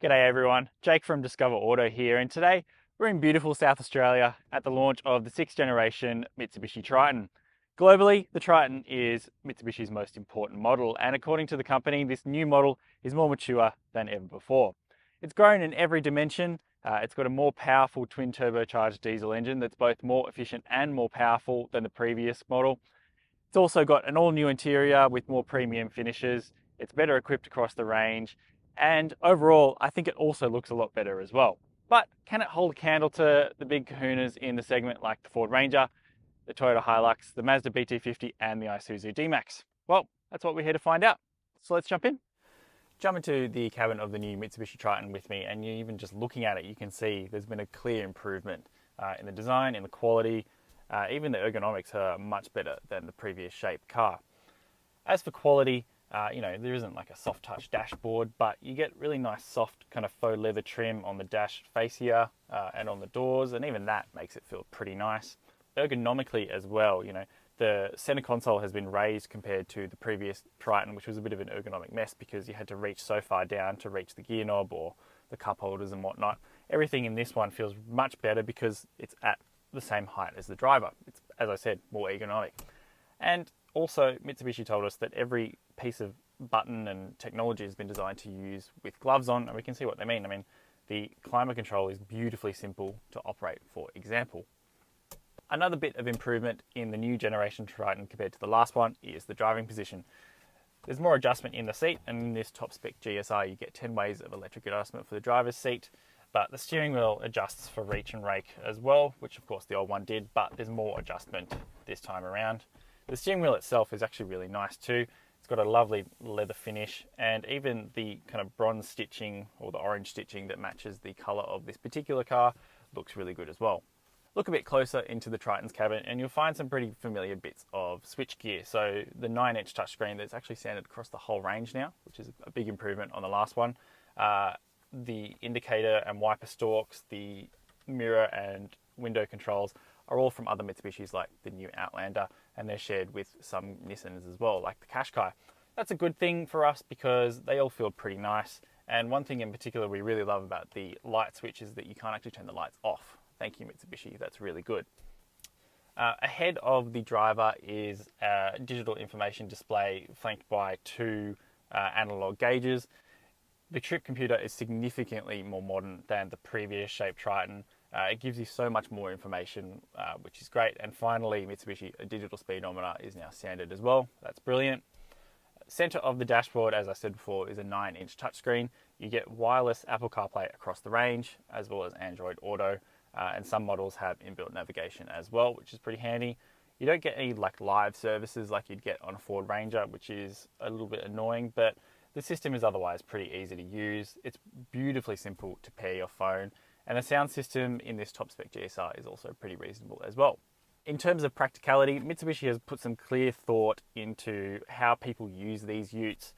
G'day everyone, Jake from Discover Auto here, and today we're in beautiful South Australia at the launch of the 6th generation Mitsubishi Triton. Globally, the Triton is Mitsubishi's most important model, and according to the company, this new model is more mature than ever before. It's grown in every dimension. It's got a more powerful twin turbocharged diesel engine that's both more efficient and more powerful than the previous model. It's also got an all-new interior with more premium finishes. It's better equipped across the range, and overall, I think it also looks a lot better as well. But can it hold a candle to the big kahunas in the segment like the Ford Ranger, the Toyota HiLux, the Mazda BT50, and the Isuzu D-Max? Well, that's what we're here to find out. So let's jump in. Jump into the cabin of the new Mitsubishi Triton with me, and even just looking at it, you can see there's been a clear improvement in the design, in the quality. Even the ergonomics are much better than the previous shaped car. As for quality, there isn't like a soft touch dashboard, but you get really nice soft kind of faux leather trim on the dash fascia and on the doors, and even that makes it feel pretty nice. Ergonomically as well, the center console has been raised compared to the previous Triton, which was a bit of an ergonomic mess because you had to reach so far down to reach the gear knob or the cup holders and whatnot. Everything in this one feels much better because it's at the same height as the driver. It's, as I said, more ergonomic. And also, Mitsubishi told us that every piece of button and technology has been designed to use with gloves on, and we can see what they mean. The climate control is beautifully simple to operate, for example. Another bit of improvement in the new generation Triton compared to the last one is the driving position. There's more adjustment in the seat, and in this top spec GSR you get 10 ways of electric adjustment for the driver's seat. But the steering wheel adjusts for reach and rake as well, which of course the old one did, but there's more adjustment this time around. The steering wheel itself is actually really nice too. It's got a lovely leather finish, and even the kind of bronze stitching or the orange stitching that matches the colour of this particular car looks really good as well. Look a bit closer into the Triton's cabin and you'll find some pretty familiar bits of switchgear. So the 9-inch touchscreen that's actually standard across the whole range now, which is a big improvement on the last one. The indicator and wiper stalks, the mirror and window controls are all from other Mitsubishis like the new Outlander, and they're shared with some Nissans as well, like the Qashqai. That's a good thing for us because they all feel pretty nice, and one thing in particular we really love about the light switch is that you can't actually turn the lights off. Thank you, Mitsubishi, that's really good. Ahead of the driver is a digital information display flanked by two analog gauges. The trip computer is significantly more modern than the previous shaped Triton. It gives you so much more information, which is great. And finally, Mitsubishi, a digital speedometer is now standard as well. That's brilliant. Center of the dashboard, as I said before, is a 9-inch touchscreen. You get wireless Apple CarPlay across the range, as well as Android Auto. And some models have inbuilt navigation as well, which is pretty handy. You don't get any live services like you'd get on a Ford Ranger, which is a little bit annoying, but the system is otherwise pretty easy to use. It's beautifully simple to pair your phone, and the sound system in this top spec GSR is also pretty reasonable as well. In terms of practicality, Mitsubishi has put some clear thought into how people use these utes.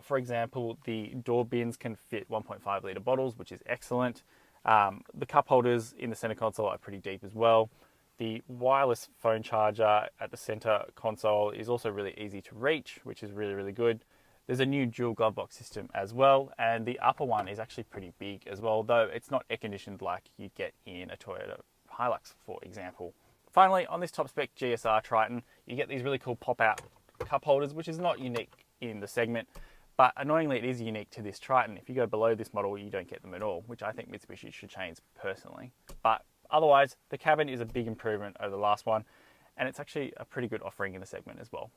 For example, the door bins can fit 1.5 litre bottles, which is excellent. The cup holders in the center console are pretty deep as well. The wireless phone charger at the center console is also really easy to reach, which is really, really good. There's a new dual glove box system as well, and the upper one is actually pretty big as well, though it's not air-conditioned like you'd get in a Toyota HiLux, for example. Finally, on this top spec GSR Triton, you get these really cool pop-out cup holders, which is not unique in the segment, but annoyingly it is unique to this Triton. If you go below this model, you don't get them at all, which I think Mitsubishi should change personally. But otherwise, the cabin is a big improvement over the last one, and it's actually a pretty good offering in the segment as well.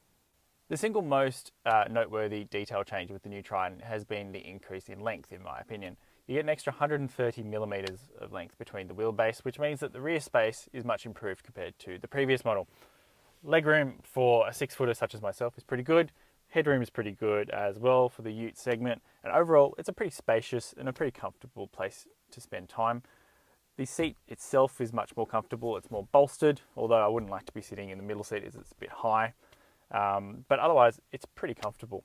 The single most noteworthy detail change with the new Triton has been the increase in length, in my opinion. You get an extra 130 millimeters of length between the wheelbase, which means that the rear space is much improved compared to the previous model. Legroom for a 6-footer such as myself is pretty good. Headroom is pretty good as well for the ute segment, and overall it's a pretty spacious and a pretty comfortable place to spend time. The seat itself is much more comfortable. It's more bolstered, although I wouldn't like to be sitting in the middle seat as it's a bit high. But otherwise, it's pretty comfortable.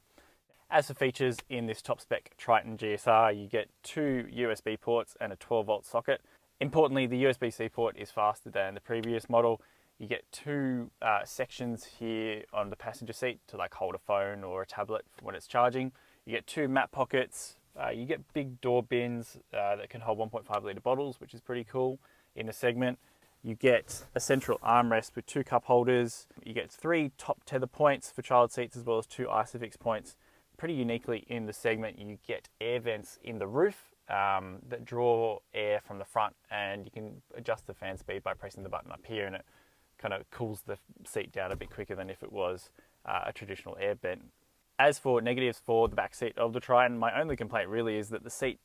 As for features in this top spec Triton GSR, you get 2 USB ports and a 12-volt socket. Importantly, the USB-C port is faster than the previous model. You get 2 sections here on the passenger seat to hold a phone or a tablet when it's charging. You get 2 map pockets You get big door bins that can hold 1.5 litre bottles, which is pretty cool in the segment. You get a central armrest with 2 cup holders. You get 3 top tether points for child seats as well as 2 ISOFIX points. Pretty uniquely in the segment, you get air vents in the roof that draw air from the front, and you can adjust the fan speed by pressing the button up here, and it kind of cools the seat down a bit quicker than if it was a traditional air vent. As for negatives for the back seat of the Triton, my only complaint really is that the seat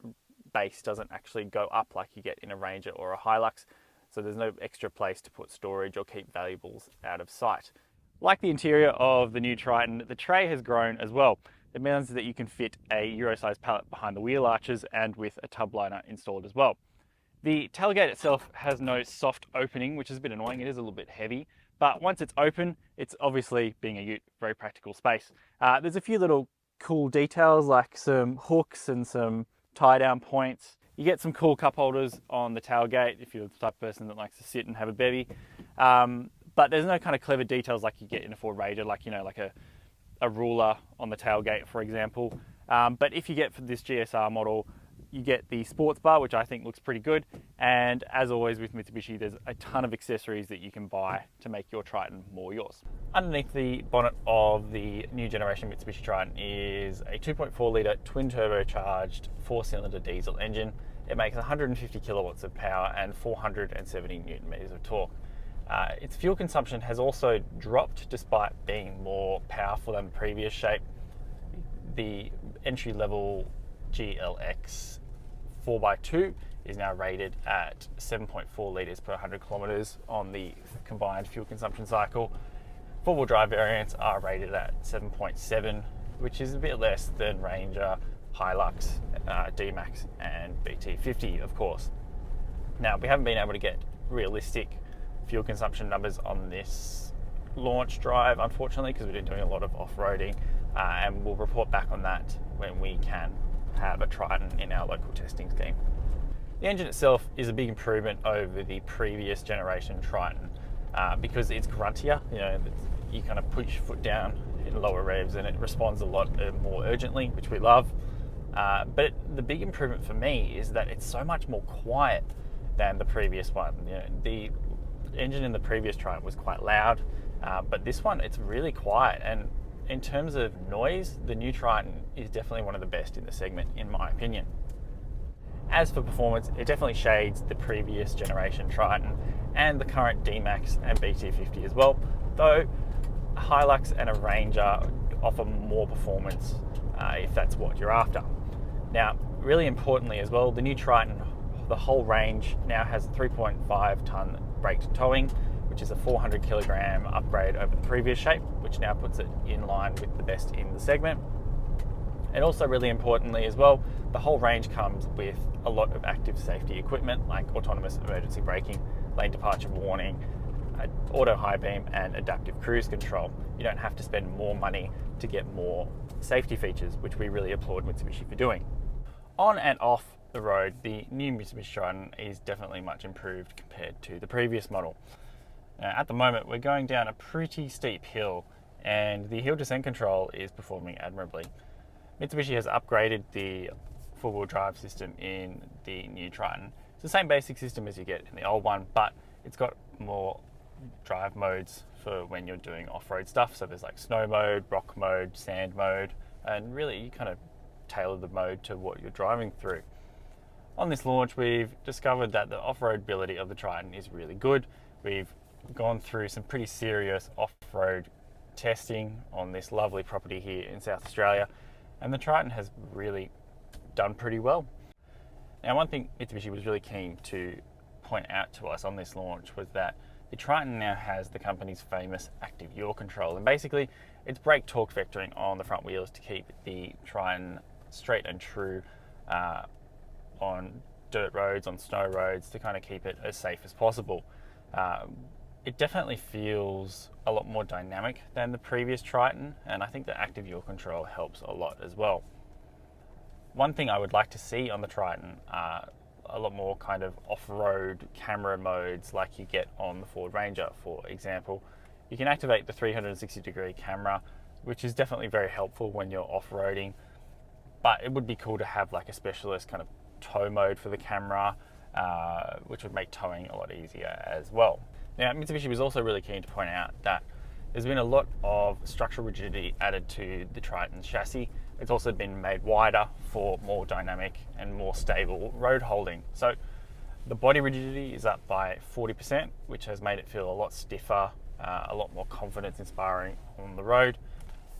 base doesn't actually go up like you get in a Ranger or a HiLux, so there's no extra place to put storage or keep valuables out of sight. Like the interior of the new Triton, the tray has grown as well. It means that you can fit a Euro-sized pallet behind the wheel arches and with a tub liner installed as well. The tailgate itself has no soft opening, which is a bit annoying. It is a little bit heavy, but once it's open, it's obviously, being a ute, very practical space. There's a few little cool details like some hooks and some tie-down points. You get some cool cup holders on the tailgate if you're the type of person that likes to sit and have a bevy. But there's no kind of clever details like you get in a Ford Ranger, like, like a ruler on the tailgate, for example. But if you get for this GSR model, you get the sports bar, which I think looks pretty good. And as always with Mitsubishi, there's a ton of accessories that you can buy to make your Triton more yours. Underneath the bonnet of the new generation Mitsubishi Triton is a 2.4 litre twin turbocharged 4-cylinder diesel engine. It makes 150 kilowatts of power and 470 newton meters of torque. Its fuel consumption has also dropped despite being more powerful than the previous shape. The entry-level GLX 4x2 is now rated at 7.4 litres per 100 kilometres on the combined fuel consumption cycle. Four-wheel drive variants are rated at 7.7, which is a bit less than Ranger, HiLux, D-Max and BT50, of course. Now, we haven't been able to get realistic fuel consumption numbers on this launch drive, unfortunately, because we've been doing a lot of off-roading, and we'll report back on that when we can have a Triton in our local testing scheme. The engine itself is a big improvement over the previous generation Triton because it's gruntier. You kind of put your foot down in lower revs and it responds a lot more urgently, which we love. But the big improvement for me is that it's so much more quiet than the previous one. The engine in the previous Triton was quite loud, but this one, it's really quiet. And in terms of noise, the new Triton is definitely one of the best in the segment, in my opinion. As for performance, it definitely shades the previous generation Triton and the current D-Max and BT50 as well, though a HiLux and a Ranger offer more performance if that's what you're after. Now, really importantly as well, the new Triton, the whole range now has 3.5 tonne braked towing, which is a 400 kilogram upgrade over the previous shape, which now puts it in line with the best in the segment. And also really importantly as well, the whole range comes with a lot of active safety equipment like autonomous emergency braking, lane departure warning, auto high beam and adaptive cruise control. You don't have to spend more money to get more safety features, which we really applaud Mitsubishi for doing. On and off the road, the new Mitsubishi Triton is definitely much improved compared to the previous model. Now, at the moment, we're going down a pretty steep hill and the hill descent control is performing admirably. Mitsubishi has upgraded the four-wheel drive system in the new Triton. It's the same basic system as you get in the old one, but it's got more drive modes for when you're doing off-road stuff. So there's like snow mode, rock mode, sand mode, and really you kind of tailor the mode to what you're driving through. On this launch, we've discovered that the off-road ability of the Triton is really good. We've gone through some pretty serious off-road testing on this lovely property here in South Australia, and the Triton has really done pretty well. Now, one thing Mitsubishi was really keen to point out to us on this launch was that the Triton now has the company's famous active yaw control, and basically it's brake torque vectoring on the front wheels to keep the Triton straight and true on dirt roads, on snow roads, to kind of keep it as safe as possible. It definitely feels a lot more dynamic than the previous Triton, and I think the active yaw control helps a lot as well. One thing I would like to see on the Triton are a lot more kind of off-road camera modes like you get on the Ford Ranger, for example. You can activate the 360-degree camera, which is definitely very helpful when you're off-roading. but it would be cool to have like a specialist kind of tow mode for the camera, which would make towing a lot easier as well. Now, Mitsubishi was also really keen to point out that there's been a lot of structural rigidity added to the Triton chassis. It's also been made wider for more dynamic and more stable road holding. So the body rigidity is up by 40%, which has made it feel a lot stiffer, a lot more confidence inspiring on the road.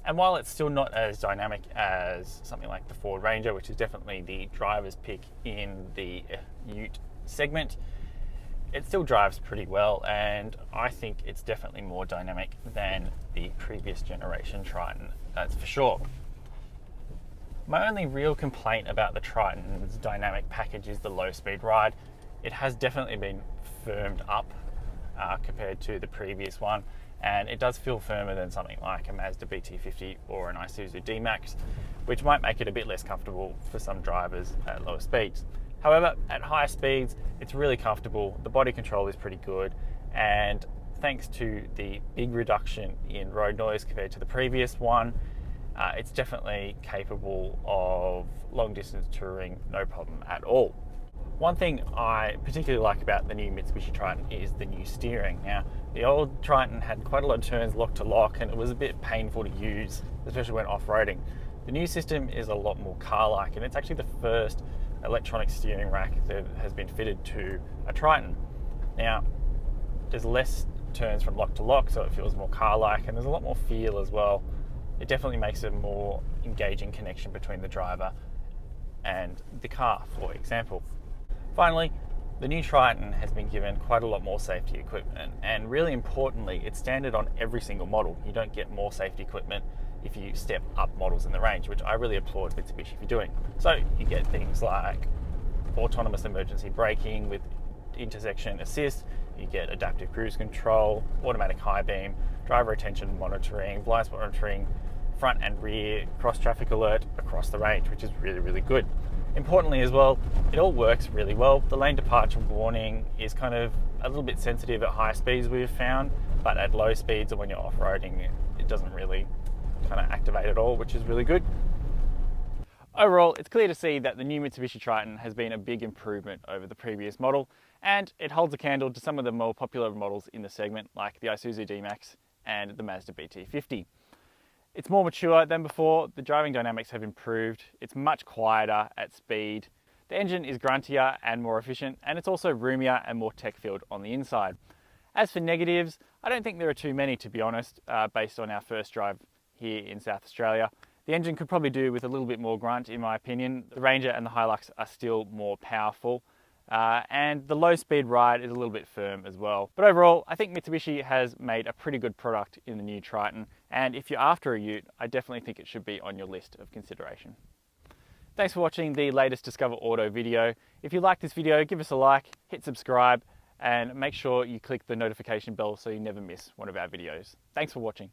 And while it's still not as dynamic as something like the Ford Ranger, which is definitely the driver's pick in the ute segment, it still drives pretty well, and I think it's definitely more dynamic than the previous generation Triton, that's for sure. My only real complaint about the Triton's dynamic package is the low speed ride. It has definitely been firmed up compared to the previous one, and it does feel firmer than something like a Mazda BT50 or an Isuzu D-Max, which might make it a bit less comfortable for some drivers at lower speeds. However, at higher speeds, it's really comfortable, the body control is pretty good, and thanks to the big reduction in road noise compared to the previous one, it's definitely capable of long distance touring, no problem at all. One thing I particularly like about the new Mitsubishi Triton is the new steering. Now, the old Triton had quite a lot of turns lock to lock, and it was a bit painful to use, especially when off-roading. The new system is a lot more car-like, and it's actually the first electronic steering rack that has been fitted to a Triton. Now, there's less turns from lock to lock, so it feels more car-like, and there's a lot more feel as well. It definitely makes a more engaging connection between the driver and the car, for example. Finally, the new Triton has been given quite a lot more safety equipment, and really importantly, it's standard on every single model. You don't get more safety equipment if you step up models in the range, which I really applaud Mitsubishi for doing. So you get things like autonomous emergency braking with intersection assist, you get adaptive cruise control, automatic high beam, driver attention monitoring, blind spot monitoring, front and rear cross traffic alert across the range, which is really, really good. Importantly as well, it all works really well. The lane departure warning is kind of a little bit sensitive at high speeds, we've found, but at low speeds or when you're off-roading, it doesn't really kind of activate at all, which is really good. Overall, it's clear to see that the new Mitsubishi Triton has been a big improvement over the previous model, and it holds a candle to some of the more popular models in the segment, like the Isuzu D-Max and the Mazda BT50. It's more mature than before, the driving dynamics have improved, it's much quieter at speed, the engine is gruntier and more efficient, and it's also roomier and more tech-filled on the inside. As for negatives, I don't think there are too many, to be honest, based on our first drive here in South Australia. The engine could probably do with a little bit more grunt, in my opinion. The Ranger and the HiLux are still more powerful, and the low-speed ride is a little bit firm as well. But overall, I think Mitsubishi has made a pretty good product in the new Triton, and if you're after a ute, I definitely think it should be on your list of consideration. Thanks for watching the latest Discover Auto video. If you like this video, give us a like, hit subscribe, and make sure you click the notification bell so you never miss one of our videos. Thanks for watching.